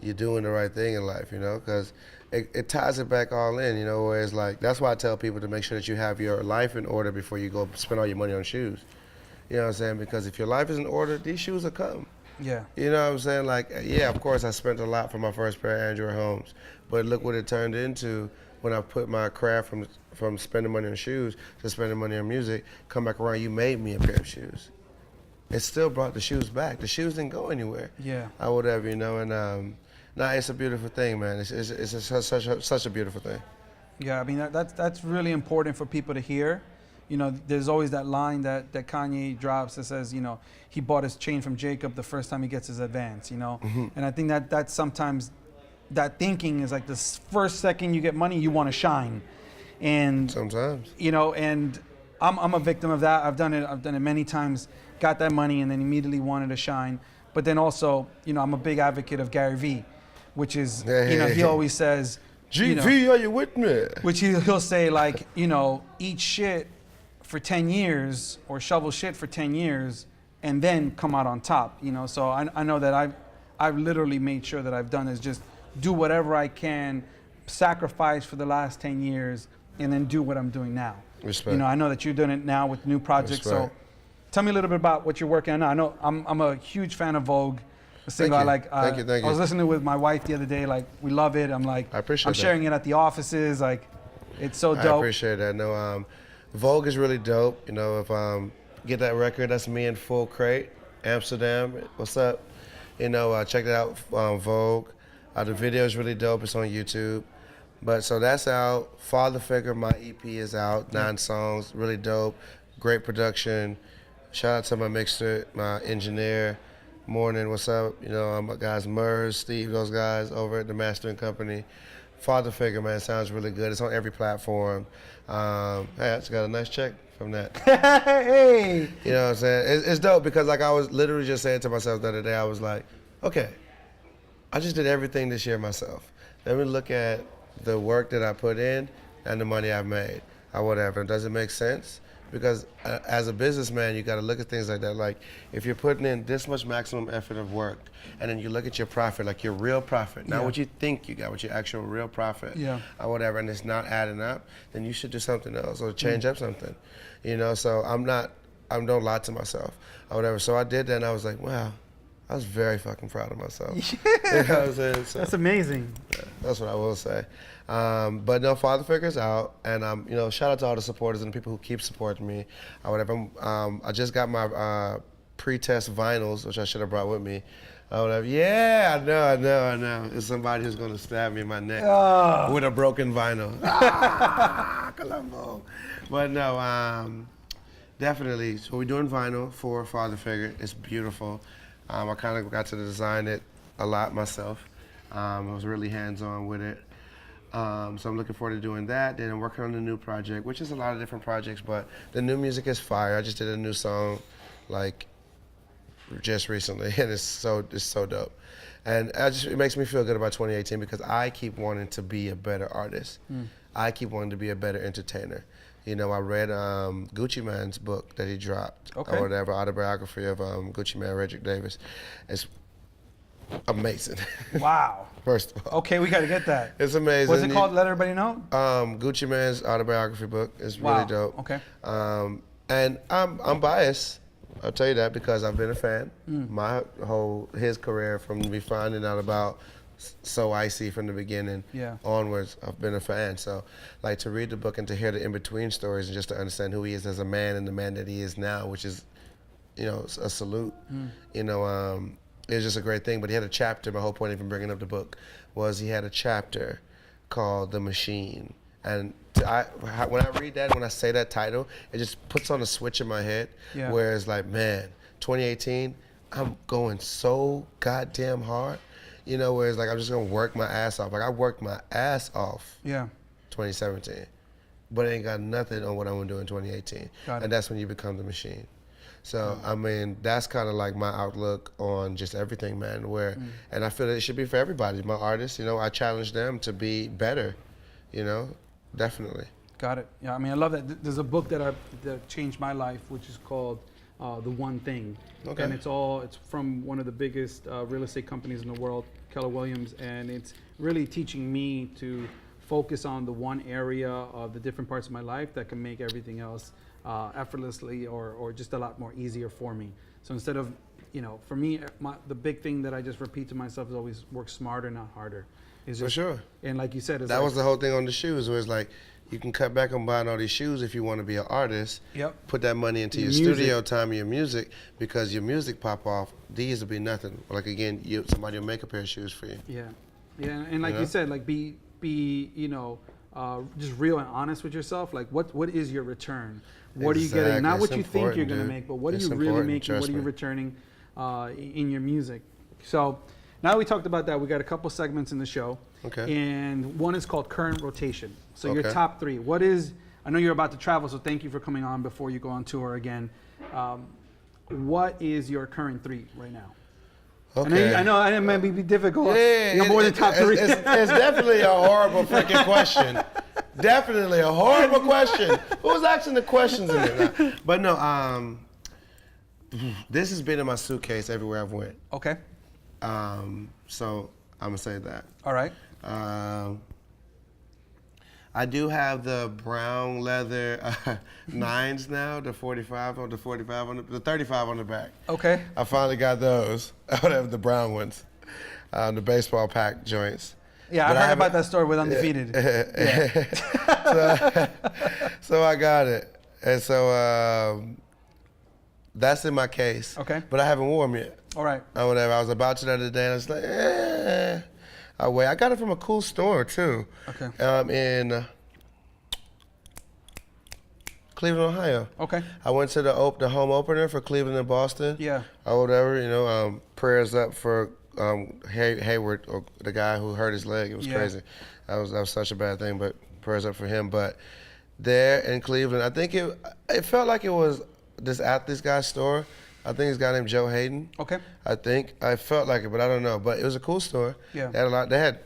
B: you're doing the right thing in life, you know, because it ties it back all in, you know, where it's like, that's why I tell people to make sure that you have your life in order before you go spend all your money on shoes. You know what I'm saying? Because if your life is in order, these shoes will come.
A: Yeah.
B: You know what I'm saying? Like, yeah, of course I spent a lot for my first pair of Android homes, but look what it turned into when I put my craft from spending money on shoes to spending money on music. Come back around, you made me a pair of shoes. It still brought the shoes back. The shoes didn't go anywhere.
A: Yeah.
B: Or whatever, you know, and it's a beautiful thing, man. It's such a beautiful thing.
A: Yeah, I mean, that's really important for people to hear. You know, there's always that line that Kanye drops that says, you know, he bought his chain from Jacob the first time he gets his advance, you know? Mm-hmm. And I think that sometimes that thinking is like the first second you get money, you want to shine. And
B: sometimes,
A: you know, and I'm a victim of that. I've done it many times, got that money and then immediately wanted to shine. But then also, you know, I'm a big advocate of Gary Vee, which is, you know, he always says,
B: GV,
A: you know,
B: are you with me?
A: Which he'll say, like, you know, eat shit for 10 years or shovel shit for 10 years and then come out on top, you know? So I know that I've literally made sure that I've done is just do whatever I can, sacrifice for the last 10 years, and then do what I'm doing now.
B: Respect.
A: You know, I know that you're doing it now with new projects. Respect. So tell me a little bit about what you're working on now. I know I'm a huge fan of Vogue. A single I like.
B: Thank you.
A: I was listening with my wife the other day. Like, we love it. I'm like,
B: I appreciate
A: I'm sharing it at the offices. Like, it's so dope.
B: I appreciate that. No, Vogue is really dope. You know, if get that record, that's me in full crate, Amsterdam. What's up? You know, check it out, Vogue. The video is really dope. It's on YouTube. But so that's out. Father Figure, my EP is out. 9 songs, really dope. Great production. Shout out to my mixer, my engineer. Morning, what's up? You know, my guys Murs, Steve, those guys over at the mastering company. Father Figure, man, sounds really good. It's on every platform. Hey, I just got a nice check from that.
A: Hey!
B: You know what I'm saying? It's dope because, like, I was literally just saying to myself the other day, I was like, okay, I just did everything this year myself. Let me look at the work that I put in and the money I've made or whatever. Does it make sense? Because as a businessman, you got to look at things like that. Like, if you're putting in this much maximum effort of work, and then you look at your profit, like your real profit, not what you think you got, what your actual real profit, or whatever, and it's not adding up, then you should do something else or change up something. You know, so I don't lie to myself or whatever. So I did that, and I was like, wow, I was very fucking proud of myself.
A: Yeah.
B: You know what I'm saying? So,
A: that's amazing.
B: Yeah, that's what I will say. But no, Father Figure's out, and you know, shout out to all the supporters and the people who keep supporting me, or whatever. I just got my pre-test vinyls, which I should have brought with me. Whatever. Yeah, I know. It's somebody who's gonna stab me in my neck with a broken vinyl. Colombo. But no, definitely. So we're doing vinyl for Father Figure. It's beautiful. I kind of got to design it a lot myself. I was really hands-on with it. So I'm looking forward to doing that. Then I'm working on a new project, which is a lot of different projects, but the new music is fire. I just did a new song, like, just recently, and it's so dope. And it makes me feel good about 2018 because I keep wanting to be a better artist. I keep wanting to be a better entertainer. You know, I read Gucci Mane's book that he dropped, or whatever, autobiography of Gucci Mane, Redrick Davis. It's amazing.
A: Wow.
B: First of all.
A: Okay, we got to get that.
B: It's amazing.
A: What's it called? Let everybody know.
B: Gucci Mane's autobiography book is really dope.
A: Okay.
B: And I'm biased. I'll tell you that because I've been a fan. His career, from me finding out about So Icy from the beginning onwards, I've been a fan. So, like, to read the book and to hear the in-between stories and just to understand who he is as a man and the man that he is now, which is, you know, a salute. You know, it was just a great thing. But he had a chapter, my whole point of even bringing up the book was he had a chapter called The Machine. And when I read that, when I say that title, it just puts on a switch in my head where it's like, man, 2018, I'm going so goddamn hard. You know, where it's like I'm just gonna work my ass off. Like I worked my ass off.
A: Yeah.
B: 2017, but it ain't got nothing on what I'm gonna do in 2018. And that's when you become the machine. So I mean, that's kind of like my outlook on just everything, man. And I feel that it should be for everybody. My artists, you know, I challenge them to be better. You know, definitely.
A: Got it. Yeah, I mean, I love that. There's a book that changed my life, which is called The One Thing.
B: Okay.
A: And it's from one of the biggest real estate companies in the world, Keller Williams, and it's really teaching me to focus on the one area of the different parts of my life that can make everything else effortlessly or just a lot more easier for me. So instead of, you know, for me, the big thing that I just repeat to myself is always work smarter, not harder.
B: For sure.
A: And like you said,
B: that was the whole thing on the shoes, where it's like, you can cut back on buying all these shoes if you want to be an artist.
A: Yep.
B: Put that money into your studio time, your music, because your music pop off. These will be nothing. Like again, somebody will make a pair of shoes for you.
A: Yeah, yeah, and like you said, like be you know, just real and honest with yourself. Like what is your return? What are you getting? Not what you think you're gonna make, but what are you really making? What are you returning in your music? So now we talked about that. We got a couple segments in the show.
B: Okay.
A: And one is called Current Rotation. So your top three. I know you're about to travel, so thank you for coming on before you go on tour again. What is your current three right now?
B: Okay.
A: I know it might be difficult.
B: Yeah,
A: no more than top three.
B: It's definitely a horrible freaking question. Definitely a horrible question. Who's asking the questions in it? But no, this has been in my suitcase everywhere I've went.
A: Okay.
B: So I'm gonna say that.
A: All right.
B: I do have the brown leather 9s now, the 45 on the 35 on the back.
A: Okay.
B: I finally got those. I have the brown ones, the baseball pack joints.
A: Yeah, I heard about that story with Undefeated.
B: So I got it, and so that's in my case.
A: Okay.
B: But I haven't worn them yet.
A: All right.
B: Or whatever. I was about to the other day, and I was like, I'll wait. I got it from a cool store too.
A: Okay.
B: In Cleveland, Ohio.
A: Okay.
B: I went to the home opener for Cleveland and Boston.
A: Yeah.
B: Or whatever, you know. Prayers up for Hayward, or the guy who hurt his leg. It was crazy. That was such a bad thing, but prayers up for him. But there in Cleveland, I think it felt like it was this athlete's guy's store. I think it's a guy named Joe Hayden.
A: Okay.
B: I felt like it, but I don't know. But it was a cool store.
A: Yeah.
B: They had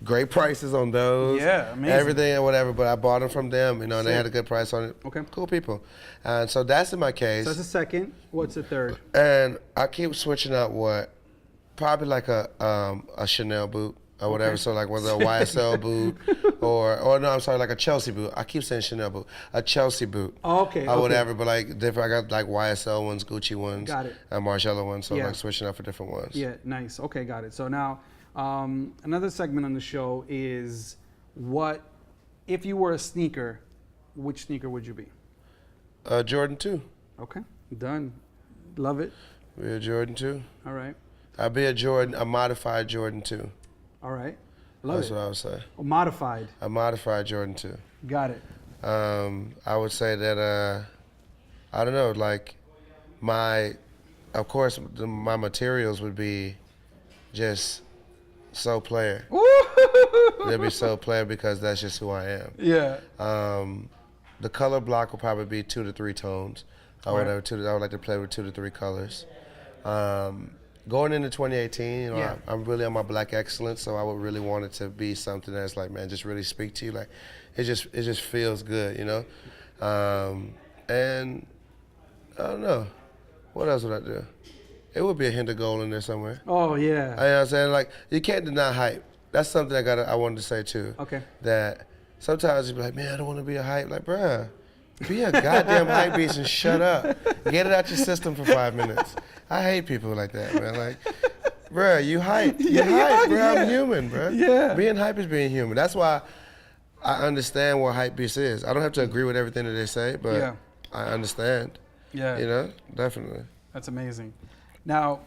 B: great prices on those.
A: Yeah, amazing.
B: Everything and whatever, but I bought them from them, you know, and they had a good price on it.
A: Okay.
B: Cool people. And so that's in my case.
A: So that's the second. What's the third?
B: And I keep switching up probably like a Chanel boot or whatever. So like whether a YSL boot or no, I'm sorry, like a Chelsea boot. I keep saying Chanel boot. A Chelsea boot.
A: Oh, okay.
B: Or whatever, but like different. I got like YSL ones, Gucci ones.
A: Got it.
B: And Margiela ones. So like switching up for different ones.
A: Yeah, nice. Okay, got it. So now another segment on the show is if you were a sneaker, which sneaker would you be?
B: Jordan 2.
A: Okay, done. Love it.
B: Be a Jordan 2.
A: All right.
B: I'd be a modified Jordan 2.
A: All right. Love
B: That's
A: it.
B: what I would say.
A: Modified.
B: A modified Jordan 2.
A: Got it.
B: I would say that, I don't know, like my materials would be just so player. They'd be so player because that's just who I am.
A: Yeah.
B: The color block will probably be 2 to 3 tones. I would like to play with 2 to 3 colors. Going into 2018, you know, I'm really on my black excellence, so I would really want it to be something that's like, man, just really speak to you. Like, it just feels good, you know. And I don't know, what else would I do? It would be a hint of gold in there somewhere.
A: Oh yeah.
B: You know what I'm saying? Like, you can't deny hype. That's something I wanted to say too.
A: Okay.
B: That sometimes you be like, man, I don't want to be a hype. Like, bruh, be a goddamn hype beast and shut up. Get it out your system for 5 minutes. I hate people like that, man. Like, bruh, you hype. You hype, bruh. I'm human, bruh.
A: Yeah.
B: Being hype is being human. That's why I understand what hype beast is. I don't have to agree with everything that they say, but I understand.
A: Yeah.
B: You know, definitely.
A: That's amazing. Now,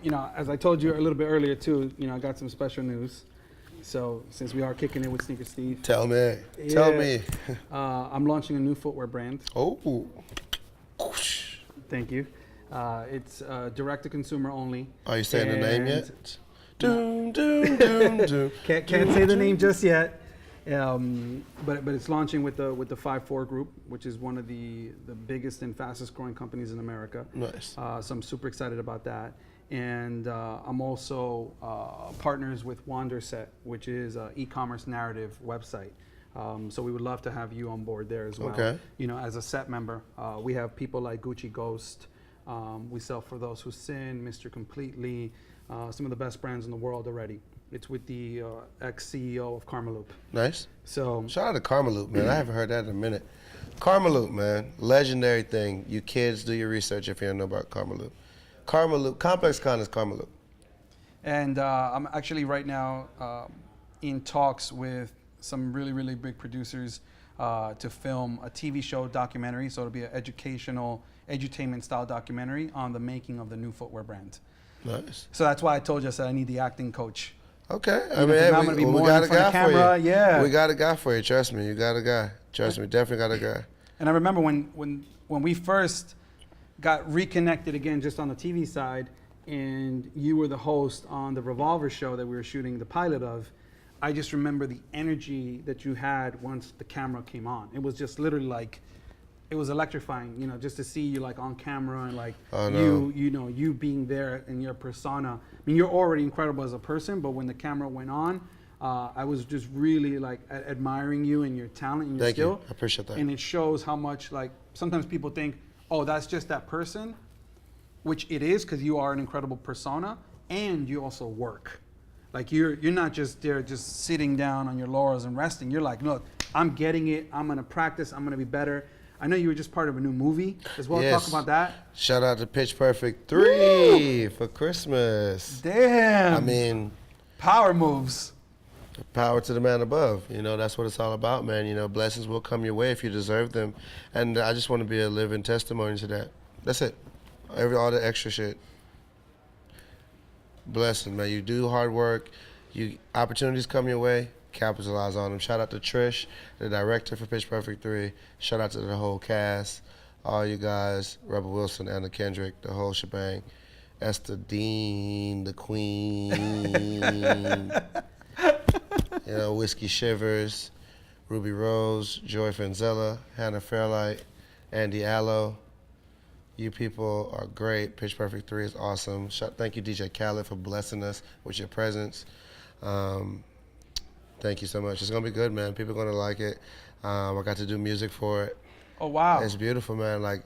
A: you know, as I told you a little bit earlier too, you know, I got some special news. So since we are kicking it with Sneaker Steve.
B: Tell me. Tell me.
A: I'm launching a new footwear brand.
B: Oh.
A: Thank you. It's direct to consumer only.
B: Are you saying the name yet?
A: No.
B: Doom, doom, doom, doom.
A: Can't say the name just yet. But it's launching with the 5-4 group, which is one of the biggest and fastest growing companies in America.
B: Nice.
A: So I'm super excited about that. And I'm also partners with Wanderset, which is an e-commerce narrative website. So we would love to have you on board there as well.
B: Okay.
A: You know, as a set member, we have people like Gucci Ghost. We sell For Those Who Sin, Mr. Completely, some of the best brands in the world already. It's with the ex-CEO of Karmaloop.
B: Nice.
A: So
B: Shout out to Karmaloop, man. I haven't heard that in a minute. Karmaloop, man. Legendary thing. You kids do your research if you don't know about Karmaloop. Karmaloop, ComplexCon is Karmaloop.
A: And I'm actually right now in talks with some really, really big producers to film a TV show documentary. So it'll be an educational, edutainment style documentary on the making of the new footwear brand.
B: Nice.
A: So that's why I told you I said I need the acting coach.
B: Okay. I
A: You know, 'cause now I'm gonna be
B: we
A: more
B: got
A: in
B: a
A: front
B: guy
A: of camera.
B: for you.
A: Yeah.
B: We got a guy for you. Trust me. You got a guy. Trust me. Definitely got a guy.
A: And I remember when we first got reconnected again just on the TV side, and you were the host on the Revolver show that we were shooting the pilot of, I just remember the energy that you had once the camera came on. It was just literally like, it was electrifying, you know, just to see you like on camera and like you being there in your persona. I mean, you're already incredible as a person, but when the camera went on, I was just really like admiring you and your talent and your
B: Thank
A: skill.
B: you. I appreciate that.
A: And it shows how much, like, sometimes people think, oh, that's just that person, which it is, because you are an incredible persona and you also work. Like you're not just there just sitting down on your laurels and resting. You're like, look, I'm getting it. I'm gonna practice. I'm gonna be better. I know you were just part of a new movie as well.
B: Yes.
A: Talk about that.
B: Shout out to Pitch Perfect 3 for Christmas.
A: Damn.
B: I mean,
A: power moves.
B: power to the man above. You know, that's what it's all about, man. You know, blessings will come your way if you deserve them. And I just want to be a living testimony to that. That's it. All the extra shit. Blessing, man. You do hard work. Opportunities come your way. Capitalize on them. Shout out to Trish, the director for Pitch Perfect 3. Shout out to the whole cast, all you guys, Rebel Wilson, Anna Kendrick, the whole shebang. Esther Dean, the queen. You know, Whiskey Shivers, Ruby Rose, Joy Fanzella, Hannah Fairlight, Andy Abloh. You people are great. Pitch Perfect 3 is awesome. Thank you, DJ Khaled, for blessing us with your presence. Thank you so much. It's going to be good, man. People are going to like it. I got to do music for it.
A: Oh, wow.
B: It's beautiful, man. Like,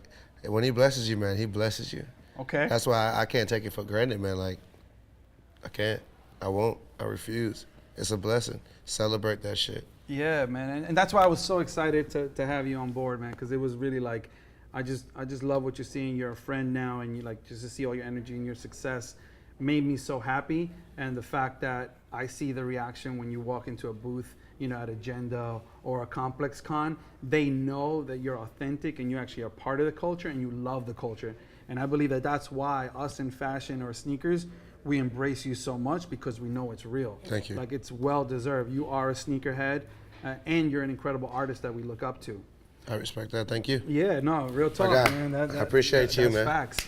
B: when he blesses you, man, he blesses you.
A: Okay.
B: That's why I can't take it for granted, man. Like, I can't. I won't. I refuse. It's a blessing. Celebrate that shit.
A: Yeah, man. And that's why I was so excited to have you on board, man, because it was really like, I just love what you're seeing. You're a friend now, and you like just to see all your energy and your success made me so happy. And the fact that I see the reaction when you walk into a booth, you know, at Agenda or a ComplexCon, they know that you're authentic and you actually are part of the culture and you love the culture. And I believe that that's why us in fashion or sneakers, we embrace you so much, because we know it's real.
B: Thank you.
A: Like, it's well deserved. You are a sneakerhead, and you're an incredible artist that we look up to.
B: I respect that. Thank you.
A: Yeah, no, real talk, man.
B: I appreciate you,
A: that's
B: man.
A: Facts.